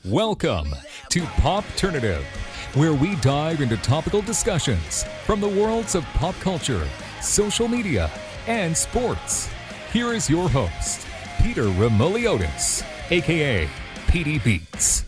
Welcome to Popternative, where we dive into topical discussions from the worlds of pop culture, social media, and sports. Here is your host, Peter Remoliotis, aka PD Beats.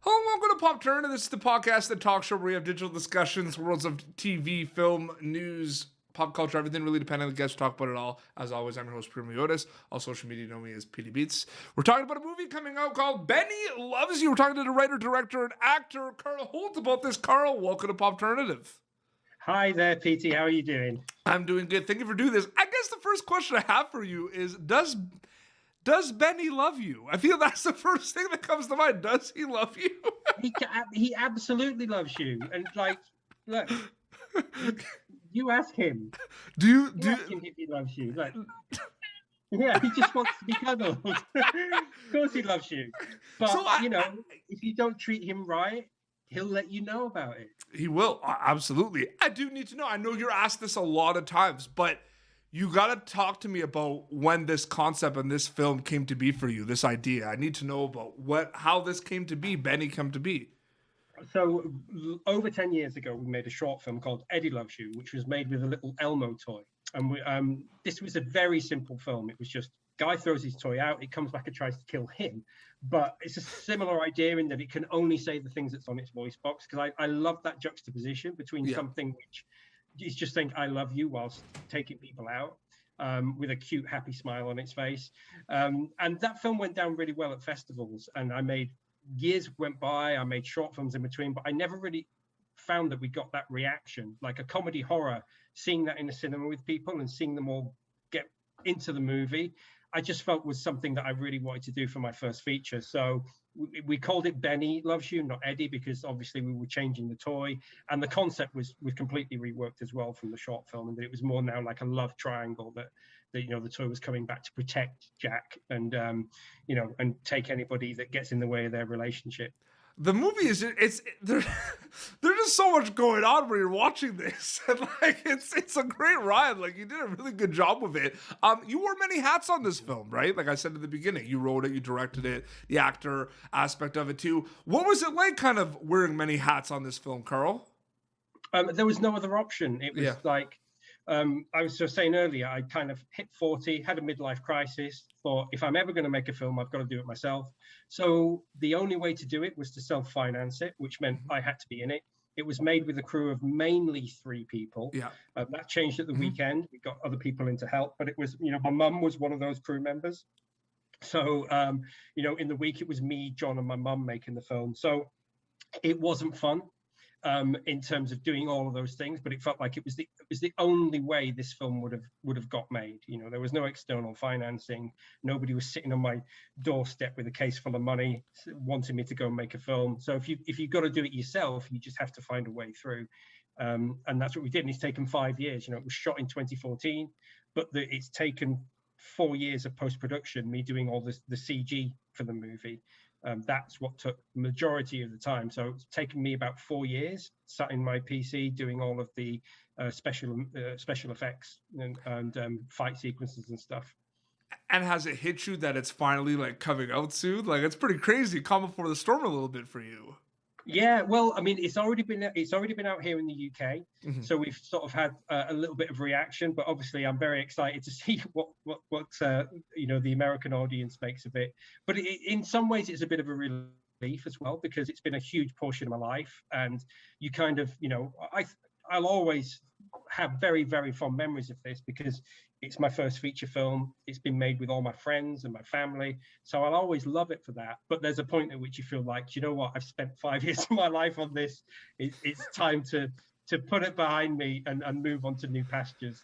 Hello and welcome to Popternative. This is the podcast that talks show where we have digital discussions, worlds of TV, film, news, pop culture, everything really depending on the guests. Talk about it all. As always, I'm your host, Peter Remoliotis. All social media know me as PD Beats. We're talking about a movie coming out called Benny Loves You. We're talking to the writer, director, and actor, Karl Holt, about this. Karl, welcome to Popternative. Hi there, PT. How are you doing? I'm doing good. Thank you for doing this. I guess the first question I have for you is, does Benny love you? I feel that's the first thing that comes to mind. Does he love you? He absolutely loves you. And look, you ask him. Do you Ask him if he loves you? Yeah, he just wants to be cuddled. Of course he loves you. But, if you don't treat him right, he'll let you know about it. He will. Absolutely. I do need to know. I know you're asked this a lot of times, but you got to talk to me about when this concept and this film came to be for you, this idea. I need to know about how this came to be, Benny come to be. So over 10 years ago, we made a short film called Eddie Loves You, which was made with a little Elmo toy. And this was a very simple film. It was just guy throws his toy out, it comes back and tries to kill him. But it's a similar idea in that it can only say the things that's on its voice box, because I love that juxtaposition between something which is just saying I love you whilst taking people out, with a cute, happy smile on its face. And that film went down really well at festivals, and years went by, I made short films in between, but I never really found that we got that reaction, like a comedy horror, seeing that in the cinema with people and seeing them all get into the movie, I just felt was something that I really wanted to do for my first feature. So we called it Benny Loves You, not Eddie, because obviously we were changing the toy, and the concept was completely reworked as well from the short film, and that it was more now like a love triangle that the toy was coming back to protect Jack and and take anybody that gets in the way of their relationship. The movie is there's just so much going on when you're watching this, and it's a great ride. Like, you did a really good job with it. You wore many hats on this film, right? Like I said at the beginning, you wrote it, you directed it, the actor aspect of it too. What was it like, kind of wearing many hats on this film, Karl? There was no other option. It was like, I was just saying earlier, I kind of hit 40, had a midlife crisis, thought if I'm ever going to make a film, I've got to do it myself. So the only way to do it was to self-finance it, which meant I had to be in it. It was made with a crew of mainly 3 people. Yeah. That changed at the weekend. We got other people in to help, but it was, my mum was one of those crew members. So, in the week, it was me, John, and my mum making the film. So it wasn't fun. In terms of doing all of those things, but it felt like it was the only way this film would have got made. There was no external financing. Nobody was sitting on my doorstep with a case full of money wanting me to go and make a film. So if you've got to do it yourself, you just have to find a way through. And that's what we did. And it's taken 5 years. It was shot in 2014, but it's taken 4 years of post-production, me doing all the CG for the movie. That's what took the majority of the time. So it's taken me about 4 years, sat in my PC doing all of the special effects and fight sequences and stuff. And has it hit you that it's finally coming out soon? It's pretty crazy. Calm before the storm a little bit for you. Yeah, well, I mean, it's already been out here in the UK, so we've sort of had a little bit of reaction. But obviously, I'm very excited to see what the American audience makes of it. But in some ways, it's a bit of a relief as well, because it's been a huge portion of my life, and you kind of, I'll always have very, very fond memories of this because it's my first feature film. It's been made with all my friends and my family, so I'll always love it for that. But there's a point at which you feel like, you know what, I've spent 5 years of my life on this. It's time to put it behind me and move on to new pastures.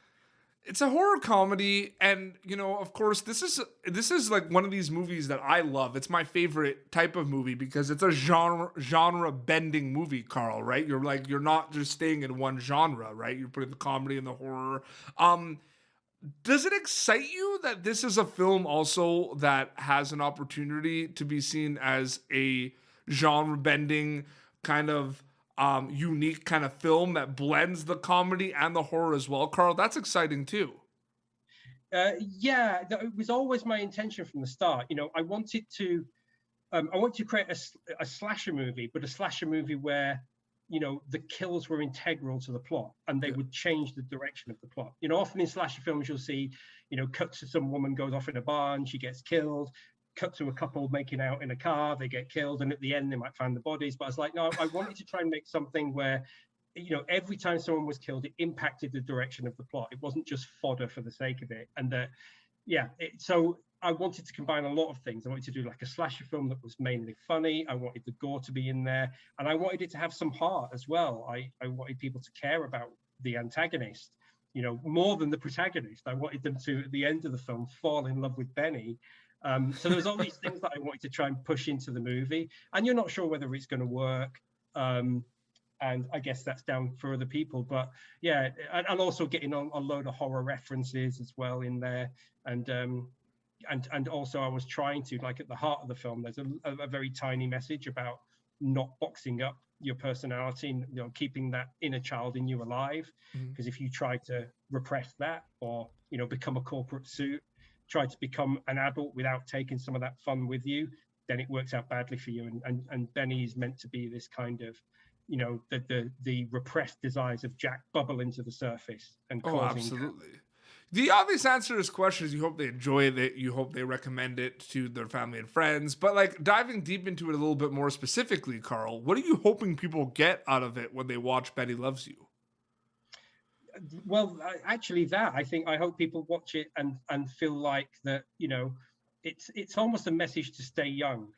It's a horror comedy, and of course, this is like one of these movies that I love. It's my favorite type of movie because it's a genre bending movie, Karl. Right? You're not just staying in one genre, right? You're putting the comedy and the horror. Does it excite you that this is a film also that has an opportunity to be seen as a genre bending kind of unique kind of film that blends the comedy and the horror as well, Karl? That's exciting too. Yeah, it was always my intention from the start. I wanted to create a slasher movie, but a slasher movie where the kills were integral to the plot and they would change the direction of the plot. Often in slasher films you'll see, cut to some woman goes off in a barn, she gets killed. Cut to a couple making out in a car, they get killed, and at the end they might find the bodies. But I was like, no, I wanted to try and make something where every time someone was killed, it impacted the direction of the plot. It wasn't just fodder for the sake of it. And so I wanted to combine a lot of things. I wanted to do like a slasher film that was mainly funny. I wanted the gore to be in there, and I wanted it to have some heart as well. I wanted people to care about the antagonist, more than the protagonist. I wanted them to, at the end of the film, fall in love with Benny. So there was all these things that I wanted to try and push into the movie, and you're not sure whether it's going to work. And I guess that's down for other people, but yeah, and also getting on a load of horror references as well in there, and also I was trying to, like, at the heart of the film, there's a very tiny message about not boxing up your personality, and keeping that inner child in you alive, because if you try to repress that, or become a corporate suit, try to become an adult without taking some of that fun with you, then it works out badly for you. And Benny is meant to be this kind of the repressed desires of Jack bubble into the surface and causing. Absolutely. The obvious answer to this question is you hope they enjoy it, you hope they recommend it to their family and friends. But like diving deep into it a little bit more specifically, Karl, what are you hoping people get out of it when they watch Betty Loves You? Well, actually, I hope people watch it and feel like that. It's almost a message to stay young.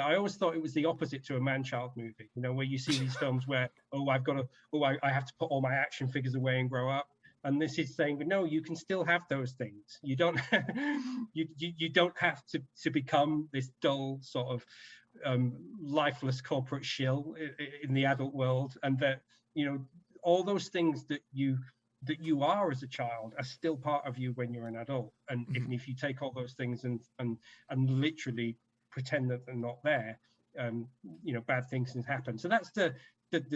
I always thought it was the opposite to a man-child movie, where you see these films where, I have to put all my action figures away and grow up. And this is saying, no, you can still have those things. You don't, you don't have to become this dull sort of lifeless corporate shill in the adult world, and that all those things that you are as a child are still part of you when you're an adult. And even if you take all those things and literally pretend that they're not there, bad things can happen. So that's the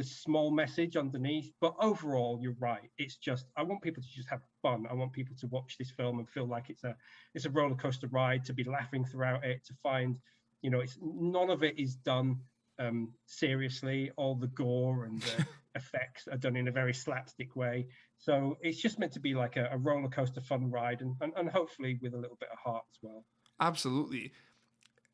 small message underneath. But overall, you're right. It's just, I want people to just have fun. I want people to watch this film and feel like it's a roller coaster ride, to be laughing throughout it, to find, it's none of it is done seriously. All the gore and the effects are done in a very slapstick way. So it's just meant to be like a roller coaster fun ride, and hopefully with a little bit of heart as well. Absolutely.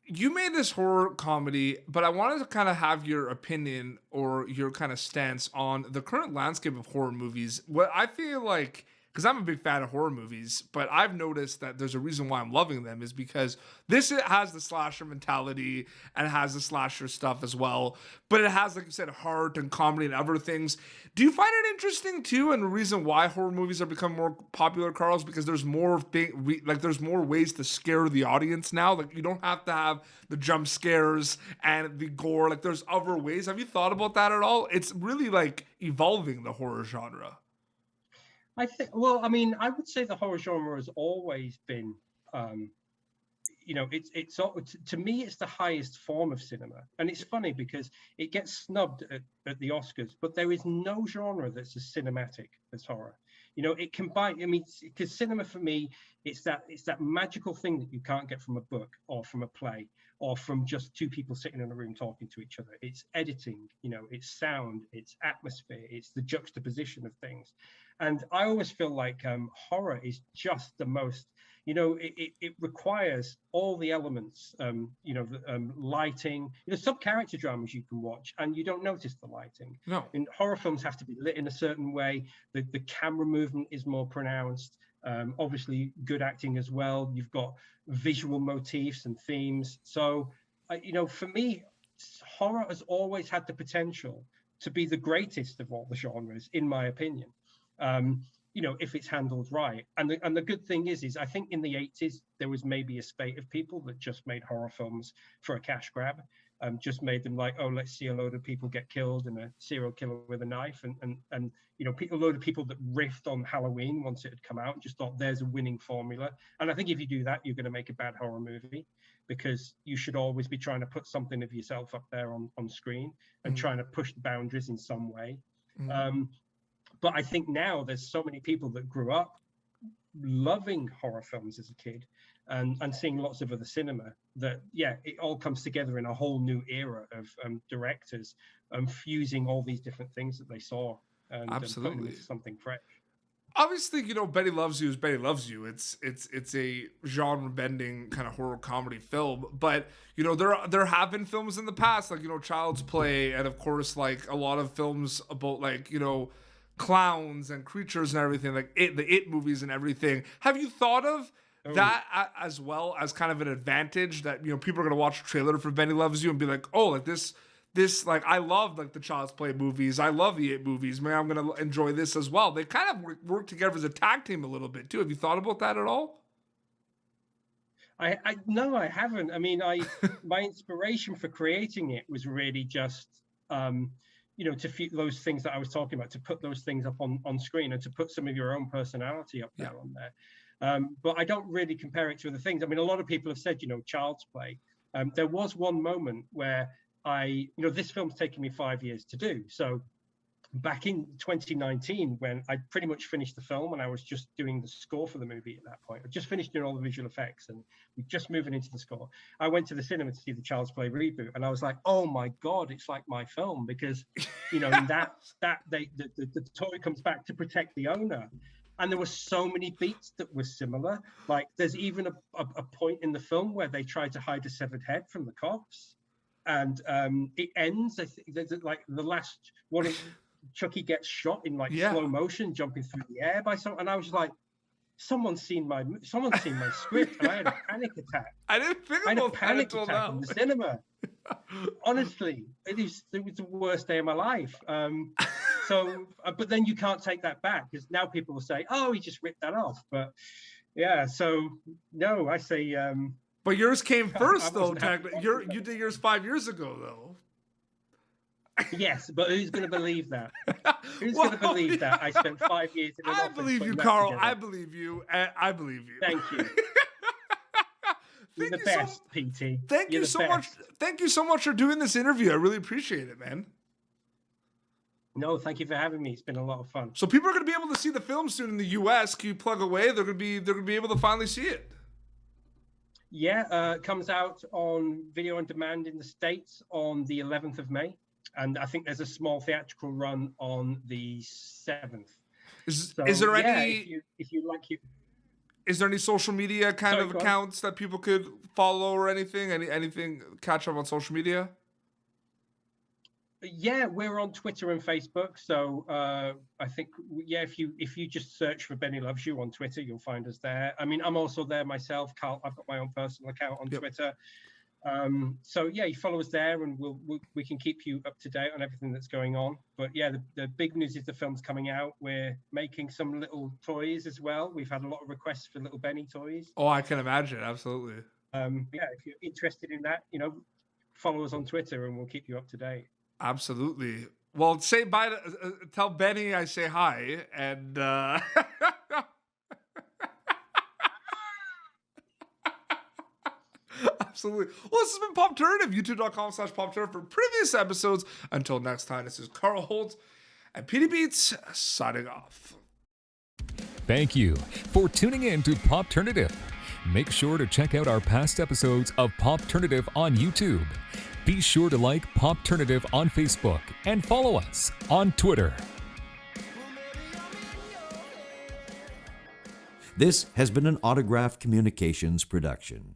You made this horror comedy, but I wanted to kind of have your opinion or your kind of stance on the current landscape of horror movies. What I feel like, because I'm a big fan of horror movies, but I've noticed that there's a reason why I'm loving them is because this has the slasher mentality and has the slasher stuff as well, but it has, like you said, heart and comedy and other things. Do you find it interesting too? And the reason why horror movies are becoming more popular, Karl, is because there's more there's more ways to scare the audience now. Like, you don't have to have the jump scares and the gore. Like, there's other ways. Have you thought about that at all? It's really like evolving the horror genre. I would say the horror genre has always been, it's to me, it's the highest form of cinema. And it's funny because it gets snubbed at the Oscars, but there is no genre that's as cinematic as horror. It combines, because cinema for me, it's that magical thing that you can't get from a book or from a play or from just two people sitting in a room talking to each other. It's editing, it's sound, it's atmosphere, it's the juxtaposition of things. And I always feel like horror is just the most, it requires all the elements, lighting, some character dramas you can watch and you don't notice the lighting. No. And horror films have to be lit in a certain way. The camera movement is more pronounced. Obviously, good acting as well. You've got visual motifs and themes. So, for me, horror has always had the potential to be the greatest of all the genres, in my opinion. If it's handled right. And the good thing is I think in the 80s, there was maybe a spate of people that just made horror films for a cash grab, just made them like, oh, let's see a load of people get killed and a serial killer with a knife. And a load of people that riffed on Halloween once it had come out and just thought there's a winning formula. And I think if you do that, you're going to make a bad horror movie, because you should always be trying to put something of yourself up there on screen and trying to push the boundaries in some way. But I think now there's so many people that grew up loving horror films as a kid, and seeing lots of other cinema, that it all comes together in a whole new era of directors fusing all these different things that they saw and putting them into something fresh. Obviously, Betty Loves You is Betty Loves You. It's a genre-bending kind of horror comedy film. But there have been films in the past, like Child's Play, and of course like a lot of films about like clowns and creatures and everything, like the It movies and everything. Have you thought of that as well as kind of an advantage that people are gonna watch a trailer for Betty Loves You and be like, oh, like this like I love like the Child's Play movies, I love the It movies, man, I'm gonna enjoy this as well. They kind of work together as a tag team a little bit too. Have you thought about that at all? No, I haven't. I mean, my inspiration for creating it was really just to those things that I was talking about, to put those things up on screen and to put some of your own personality up there on there. But I don't really compare it to other things. I mean, a lot of people have said, Child's Play. There was one moment where this film's taken me 5 years to do. So back in 2019, when I pretty much finished the film and I was just doing the score for the movie at that point, I just finished doing all the visual effects and we're just moving into the score. I went to the cinema to see the Child's Play reboot, and I was like, oh my God, it's like my film, because, in the toy comes back to protect the owner. And there were so many beats that were similar. Like there's even a point in the film where they try to hide a severed head from the cops. And it ends, I think, there's like the last one of Chucky gets shot in like slow motion, jumping through the air by someone, and I was like, someone's seen my script, and I had a panic attack. I didn't think about that until now. In the cinema. Honestly, it was the worst day of my life. But then you can't take that back, because now people will say, oh, he just ripped that off. But yeah, so no, I say. But yours came first, though. You did yours 5 years ago, though. Yes, but who's going to believe that? Who's going to believe that? I spent 5 years in an office. I believe you, Carl. I believe you. I believe you. Thank you. You're the best, PT. Thank you so much. Thank you so much for doing this interview. I really appreciate it, man. No, thank you for having me. It's been a lot of fun. So people are going to be able to see the film soon in the U.S. Can you plug away? They're going to be able to finally see it. Yeah, it comes out on video on demand in the States on the 11th of May. And I think there's a small theatrical run on the 7th. Is there any? If you like it. Is there any social media accounts that people could follow or anything? Anything catch up on social media? Yeah, we're on Twitter and Facebook. So I think if you just search for Benny Loves You on Twitter, you'll find us there. I mean, I'm also there myself, Carl. I've got my own personal account on Twitter. So yeah, you follow us there, and we can keep you up to date on everything that's going on. But yeah, the big news is the film's coming out. We're making some little toys as well. We've had a lot of requests for little Benny toys. Oh, I can imagine. Absolutely. Yeah, if you're interested in that, follow us on Twitter, and we'll keep you up to date. Absolutely. Well, say bye to tell Benny I say hi, and absolutely. Well, this has been Popternative, youtube.com/Popternative for previous episodes. Until next time, this is Karl Holt and PD Beats signing off. Thank you for tuning in to Popternative. Make sure to check out our past episodes of Popternative on YouTube. Be sure to like Popternative on Facebook and follow us on Twitter. This has been an Autograph Communications production.